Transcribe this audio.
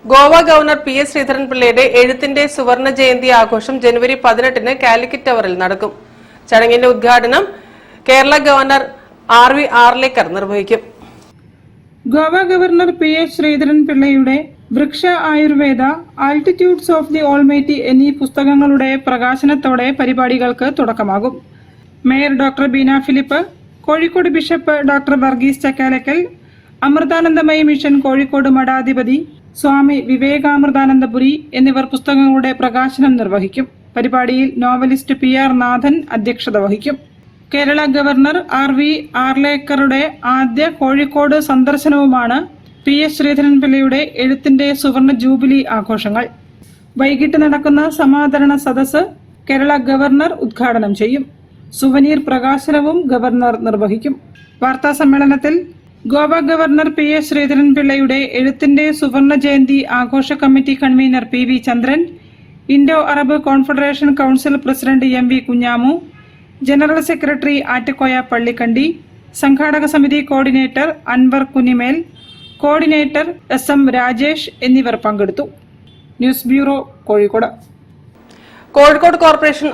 Goa governor PS ശ്രീധരൻപിള്ളയുടെ എഴുത്തിന്റെ സുവർണ ജയന്തി ആഘോഷം ജനുവരി 18-ന് കാലിക്കറ്റ് ടവറിൽ നടക്കും. ചടങ്ങിന്റെ ഉദ്ഘാടനം കേരള ഗവർണർ RV ആർലേക്കർ നിർവഹിക്കും. ഗോവ ഗവർണർ PS ശ്രീധരൻപിള്ളയുടെ Vriksha Ayurveda, Altitudes of the Almighty എന്നീ പുസ്തകങ്ങളുടെ പ്രകാശനത്തോടെ പരിപാടികൾക്ക് തുടക്കമാകും. Mayor doctor Beena Philip, Kozhikode bishop doctor Varghese Chakkalakkal, Amritanandamayi mission Kozhikode മഠാധിപതി സ്വാമി വിവേകാമൃതാനന്ദപുരി എന്നിവർ പുസ്തകങ്ങളുടെ പ്രകാശനം നിർവഹിക്കും. പരിപാടിയിൽ നോവലിസ്റ്റ് PR നാഥൻ അധ്യക്ഷത വഹിക്കും. കേരള ഗവർണർ RV ആർലേക്കറുടെ ആദ്യ കോഴിക്കോട് സന്ദർശനവുമാണ് PS ശ്രീധരൻപിള്ളയുടെ എഴുത്തിന്റെ സുവർണ ജൂബിലി ആഘോഷങ്ങൾ. വൈകിട്ട് നടക്കുന്ന സമാദരണ സദസ്സ് കേരള ഗവർണർ ഉദ്ഘാടനം ചെയ്യും. സുവനീർ പ്രകാശനവും ഗവർണർ നിർവഹിക്കും. വാർത്താ സമ്മേളനത്തിൽ ഗോവ ഗവർണർ PS ശ്രീധരൻപിള്ളയുടെ എഴുത്തിന്റെ സുവർണ ജയന്തി ആഘോഷ committee convener PV Chandran, Indo Arab confederation council president MV Kunhamu, general secretary Attakoya Pallikandi, സംഘാടക സമിതി coordinator Anvar Kunimel, coordinator SM Rajesh എന്നിവർ പങ്കെടുത്തു. News bureau, Kozhikode. Kozhikode corporation